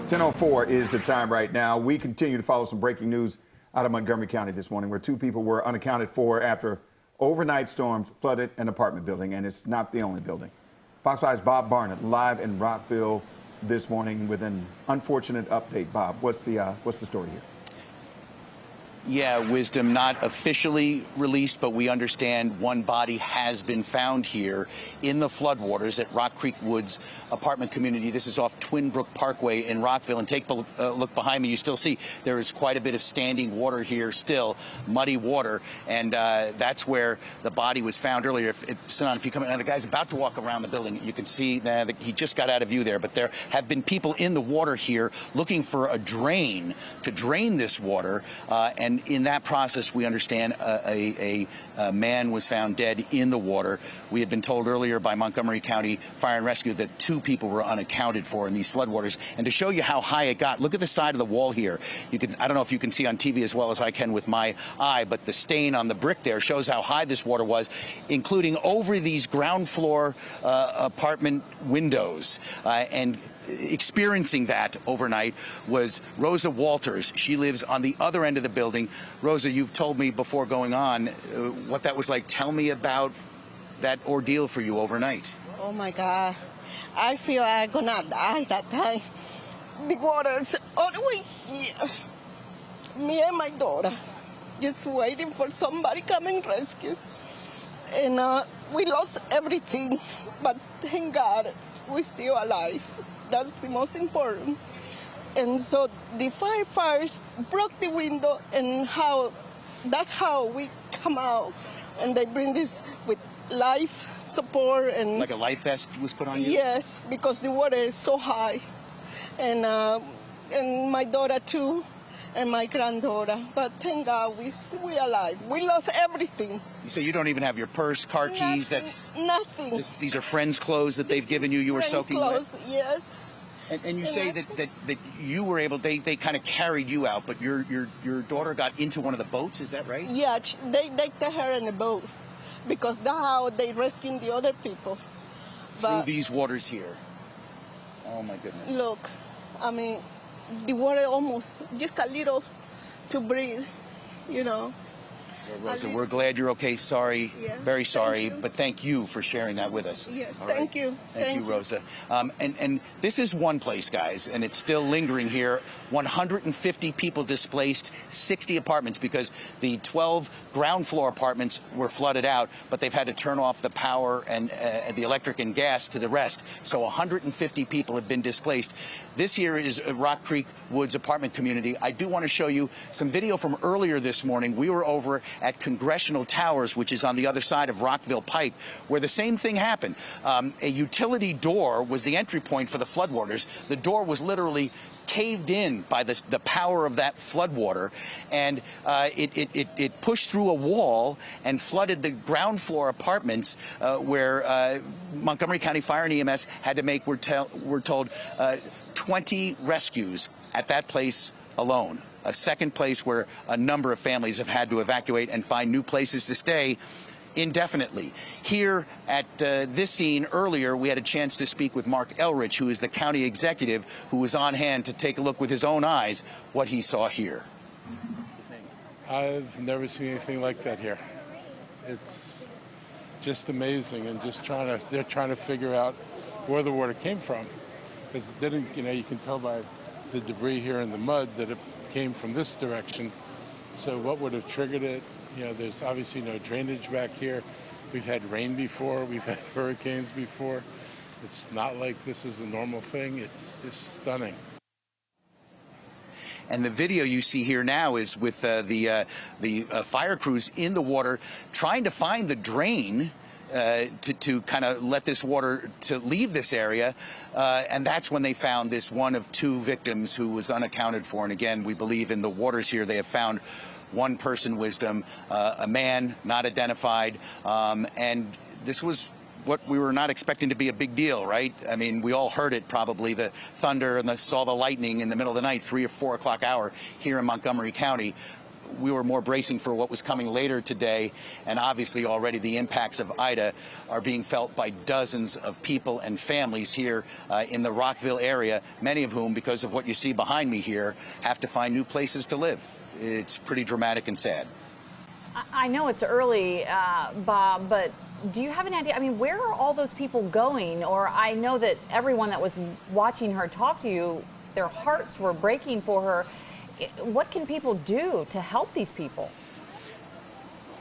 10:04 is the time right now. We continue to follow some breaking news out of Montgomery County this morning, where 2 people were unaccounted for after overnight storms flooded an apartment building, and it's not the only building. Fox 5's Bob Barnard live in Rockville this morning with an unfortunate update. Bob, what's the story here? Yeah, Wisdom, not officially released, but we understand one body has been found here in the floodwaters at Rock Creek Woods apartment community. This is off Twin Brook Parkway in Rockville. And take a look behind me. You still see there is quite a bit of standing water here still, muddy water. And that's where the body was found earlier. Sinan, if you come in, the guy's about to walk around the building. You can see that he just got out of view there. But there have been people in the water here looking for a drain to drain this water. And in that process, we understand a man was found dead in the water. We had been told earlier by Montgomery County Fire and Rescue that 2 people were unaccounted for in these floodwaters. And to show you how high it got, look at the side of the wall here. I don't know if you can see on TV as well as I can with my eye, but the stain on the brick there shows how high this water was, including over these ground floor apartment windows. And experiencing that overnight was Rosa Walters. She lives on the other end of the building. Rosa, you've told me before going on what that was like. Tell me about that ordeal for you overnight. Oh my God. I feel I'm gonna die that time. The water's all the way here. Me and my daughter just waiting for somebody come and rescue us. And we lost everything, but thank God we're still alive. That's the most important. And so the firefighters broke the window, and that's how we come out. And they bring this with life support. And like a life vest was put on you? Yes, because the water is so high. And my daughter too, and my granddaughter. But thank God we're alive. We lost everything. So you don't even have your purse, car keys? Nothing. These are friends' clothes that they've given you. You were soaking clothes, wet? Yes. And you say that you were able, they kind of carried you out, but your daughter got into one of the boats, is that right? Yeah, they took her in a boat because that's how they rescued the other people. But through these waters here. Oh my goodness. Look, I mean, the water almost just a little to breathe, you know. Well, Rosa, we're glad you're okay. Sorry, yeah, very sorry, but thank you for sharing that with us. Yes, thank you. Thank you, Rosa. And this is one place, guys, and it's still lingering here. 150 people displaced, 60 apartments, because the 12 ground floor apartments were flooded out, but they've had to turn off the power and the electric and gas to the rest. So 150 people have been displaced. This here is Rock Creek Woods apartment community. I do want to show you some video from earlier this morning. We were over at Congressional Towers, which is on the other side of Rockville Pike, where the same thing happened. A utility door was the entry point for the floodwaters. The door was literally caved in by the power of that floodwater, and it pushed through a wall and flooded the ground floor apartments where Montgomery County Fire and EMS had to make, we're told, 20 rescues at that place alone. A second place where a number of families have had to evacuate and find new places to stay indefinitely. Here at this scene earlier, we had a chance to speak with Mark ELRICH, who is the county executive, who was on hand to take a look with his own eyes what he saw here. I've never seen anything like that here. It's just amazing, and they're trying to figure out where the water came from, because it didn't, you can tell by the debris here in the mud that it came from this direction. So what would have triggered it? There's obviously no drainage back here. We've had rain before. We've had hurricanes before. It's not like this is a normal thing. It's just stunning. And the video you see here now is with the fire crews in the water trying to find the drain to kind of let this water to leave this area. And that's when they found this one of 2 victims who was unaccounted for. And again, we believe in the waters here they have found one person, Wisdom, a man not identified. And this was what we were not expecting to be a big deal, right? I mean, we all heard it probably, the thunder and saw the lightning in the middle of the night, 3 or 4 o'clock hour here in Montgomery County. we were more bracing for what was coming later today, and obviously already the impacts of Ida are being felt by dozens of people and families here in the Rockville area, many of whom, because of what you see behind me here, have to find new places to live. It's pretty dramatic and sad. I know it's early, Bob, but do you have an idea? I mean, where are all those people going? Or I know that everyone that was watching her talk to you, their hearts were breaking for her. What can people do to help these people?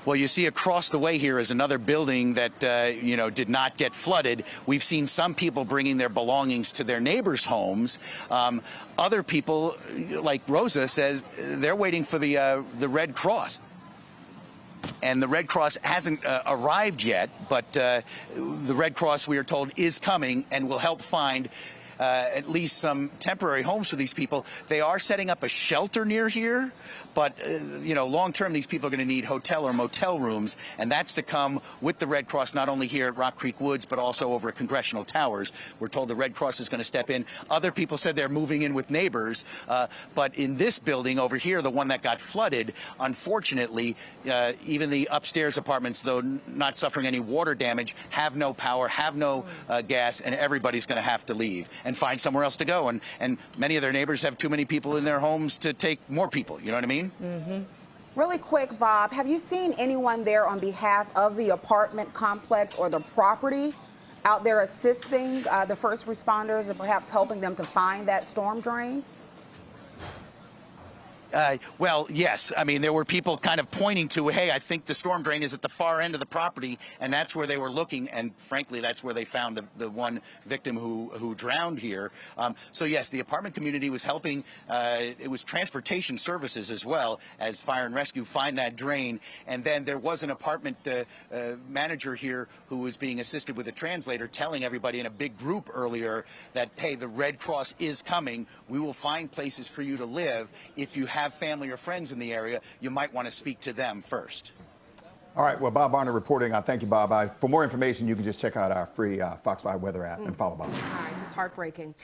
Well, you see across the way here is another building that, did not get flooded. We've seen some people bringing their belongings to their neighbors' homes. Other people, like Rosa, says they're waiting for the Red Cross. And the Red Cross hasn't arrived yet, but the Red Cross, we are told, is coming and will help find at least some temporary homes for these people. They are setting up a shelter near here, but, long term, these people are going to need hotel or motel rooms, and that's to come with the Red Cross, not only here at Rock Creek Woods, but also over at Congressional Towers. We're told the Red Cross is going to step in. Other people said they're moving in with neighbors, but in this building over here, the one that got flooded, unfortunately, even the upstairs apartments, though not suffering any water damage, have no power, have no gas, and everybody's going to have to leave and find somewhere else to go. And many of their neighbors have too many people in their homes to take more people. You know what I mean? Mm-hmm. Really quick, Bob, have you seen anyone there on behalf of the apartment complex or the property out there assisting the first responders and perhaps helping them to find that storm drain? Well, yes. I mean, there were people kind of pointing to, hey, I think the storm drain is at the far end of the property, and that's where they were looking. And frankly, that's where they found the one victim who drowned here. So yes, the apartment community was helping. It was transportation services as well as fire and rescue find that drain. And then there was an apartment manager here who was being assisted with a translator, telling everybody in a big group earlier that, hey, the Red Cross is coming. We will find places for you to live. If you have family or friends in the area, you might want to speak to them first. All right, well, Bob Barnard reporting. Thank you, Bob. For more information, you can just check out our free Fox 5 weather app and follow Bob. All right, just heartbreaking.